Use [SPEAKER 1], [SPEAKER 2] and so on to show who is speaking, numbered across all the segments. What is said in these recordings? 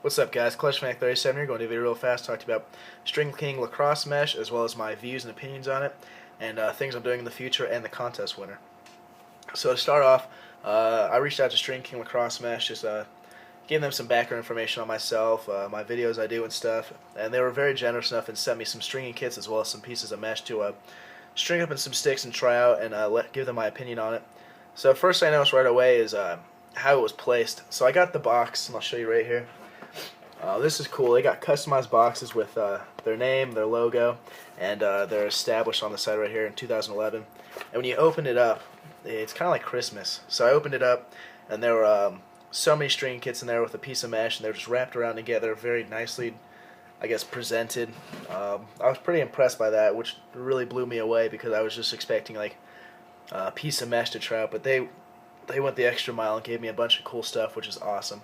[SPEAKER 1] What's up, guys? CollectionFanatic37 here, going to do a video real fast, talk to you about StringKing lacrosse mesh, as well as my views and opinions on it, and things I'm doing in the future, and the contest winner. So to start off, I reached out to StringKing lacrosse mesh, just gave them some background information on myself, my videos I do and stuff, and they were very generous enough and sent me some stringing kits as well as some pieces of mesh to string up in some sticks and try out and give them my opinion on it. So first I noticed right away is how it was placed. So I got the box, and I'll show you right here. This is cool. They got customized boxes with their name, their logo, and they're established on the side right here in 2011. And when you open it up, it's kind of like Christmas. So I opened it up, and there were so many string kits in there with a piece of mesh, and they're just wrapped around together very nicely, I guess, presented. I was pretty impressed by that, which really blew me away because I was just expecting like a piece of mesh to try out, but they went the extra mile and gave me a bunch of cool stuff, which is awesome.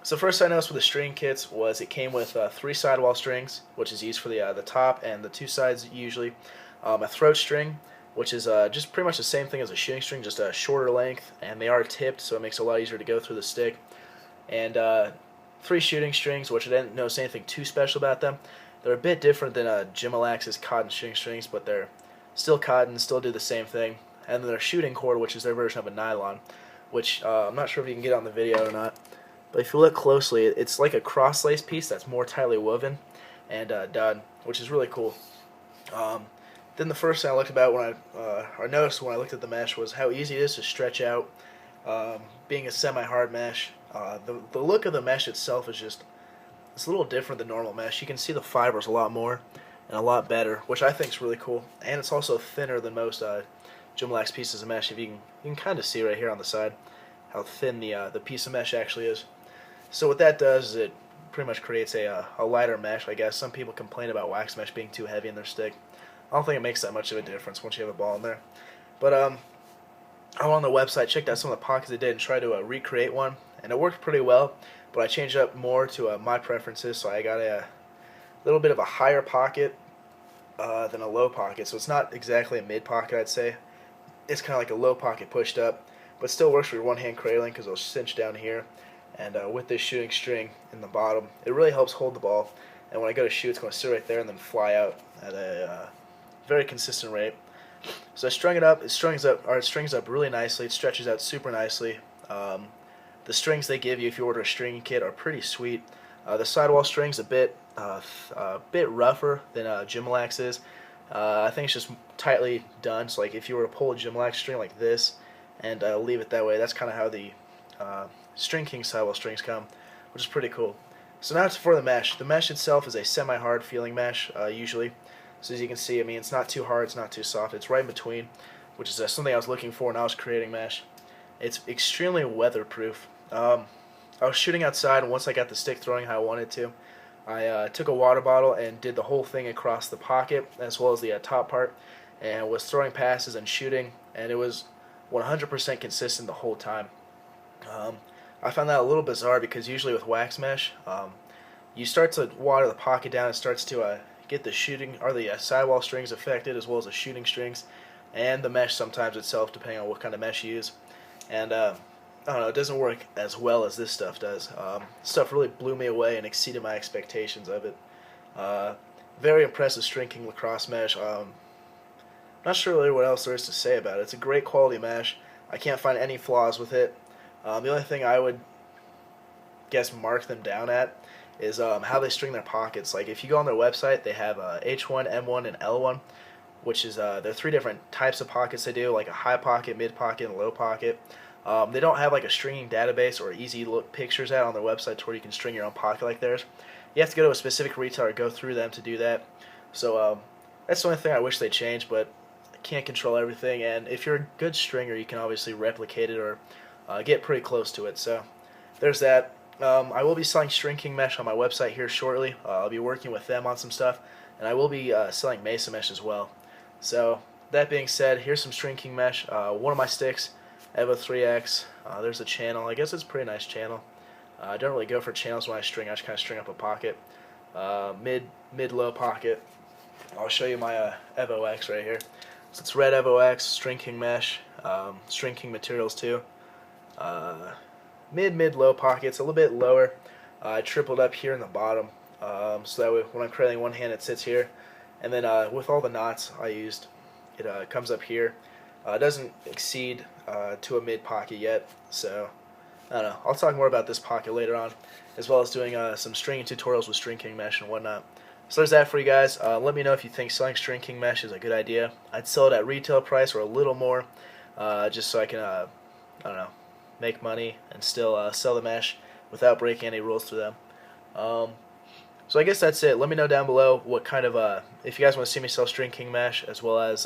[SPEAKER 1] So first I noticed with the string kits was it came with 3 sidewall strings, which is used for the top and the 2 sides usually. A throat string, which is just pretty much the same thing as a shooting string, just a shorter length, and they are tipped, so it makes it a lot easier to go through the stick. And 3 shooting strings, which I didn't notice anything too special about them. They're a bit different than Gimalax's cotton shooting strings, but they're still cotton, still do the same thing. And then their shooting cord, which is their version of a nylon, which I'm not sure if you can get on the video or not. But if you look closely, it's like a cross-lace piece that's more tightly woven and done, which is really cool. Then the first thing I looked about when I noticed when I looked at the mesh was how easy it is to stretch out, being a semi-hard mesh. The look of the mesh itself is just, it's a little different than normal mesh. You can see the fibers a lot more and a lot better, which I think is really cool. And it's also thinner than most Gimalax pieces of mesh. If you can kind of see right here on the side how thin the piece of mesh actually is. So what that does is it pretty much creates a lighter mesh, I guess. Some people complain about wax mesh being too heavy in their stick. I don't think it makes that much of a difference once you have a ball in there. But I went on the website, checked out some of the pockets they did, and tried to recreate one, and it worked pretty well. But I changed up more to my preferences, so I got a little bit of a higher pocket than a low pocket. So it's not exactly a mid pocket, I'd say. It's kind of like a low pocket pushed up, but still works for your one-hand cradling because it'll cinch down here. And with this shooting string in the bottom, it really helps hold the ball. And when I go to shoot, it's going to sit right there and then fly out at a very consistent rate. So I strung it up. It strings up really nicely. It stretches out super nicely. The strings they give you if you order a stringing kit are pretty sweet. The sidewall string's a bit rougher than Gimalax is. I think it's just tightly done. So like if you were to pull a Gimalax string like this and leave it that way, that's kind of how the StringKing sidewall strings come, which is pretty cool. So now it's for the mesh. The mesh itself is a semi-hard feeling mesh usually. So as you can see, I mean, it's not too hard, it's not too soft, it's right in between, which is something I was looking for when I was creating mesh. It's extremely weatherproof. I was shooting outside, and once I got the stick throwing how I wanted to, I took a water bottle and did the whole thing across the pocket as well as the top part, and was throwing passes and shooting, and it was 100% consistent the whole time. I found that a little bizarre because usually with wax mesh, you start to water the pocket down, it starts to get the shooting or the sidewall strings affected as well as the shooting strings and the mesh sometimes itself, depending on what kind of mesh you use. And I don't know, it doesn't work as well as this stuff does. Stuff really blew me away and exceeded my expectations of it. Very impressive StringKing lacrosse mesh. Not sure really what else there is to say about it. It's a great quality mesh. I can't find any flaws with it. The only thing I would guess mark them down at is how they string their pockets. Like if you go on their website, they have H1, M1, and L1, which is there are 3 different types of pockets they do, like a high pocket, mid pocket, and a low pocket. They don't have like a stringing database or easy look pictures out on their website to where you can string your own pocket like theirs. You have to go to a specific retailer, go through them to do that. So that's the only thing I wish they changed, but I can't control everything. And if you're a good stringer, you can obviously replicate it or get pretty close to it. So there's that. I will be selling StringKing mesh on my website here shortly. I'll be working with them on some stuff, and I will be selling Mesa mesh as well. So that being said, here's some StringKing mesh. One of my sticks, Evo 3X. There's a channel. I guess it's a pretty nice channel. I don't really go for channels when I string. I just kind of string up a pocket. Mid-low pocket. I'll show you my Evo X right here. So it's red Evo X, StringKing mesh, StringKing materials too. Mid-low pockets, a little bit lower I tripled up here in the bottom, so that way when I'm curling one hand it sits here, and then with all the knots I used, it comes up here. It doesn't exceed to a mid pocket yet, so I don't know. I'll talk more about this pocket later on, as well as doing some stringing tutorials with StringKing mesh and whatnot. So there's that for you guys. Let me know if you think selling StringKing mesh is a good idea. I'd sell it at retail price or a little more, just so I can, I don't know, make money and still sell the mesh without breaking any rules to them. So I guess that's it. Let me know down below what kind of, if you guys want to see me sell StringKing mesh, as well as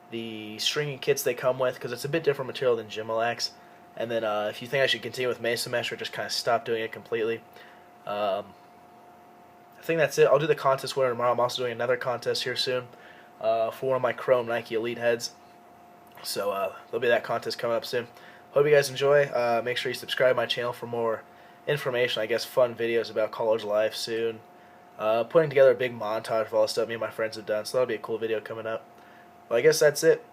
[SPEAKER 1] the stringing kits they come with, because it's a bit different material than Gimalax. And then if you think I should continue with Mesa mesh or just kind of stop doing it completely. I think that's it. I'll do the contest winner tomorrow. I'm also doing another contest here soon for one of my Chrome Nike Elite heads. So there'll be that contest coming up soon. Hope you guys enjoy. Make sure you subscribe to my channel for more information, I guess fun videos about college life soon. Putting together a big montage of all the stuff me and my friends have done, so that'll be a cool video coming up. Well, I guess that's it.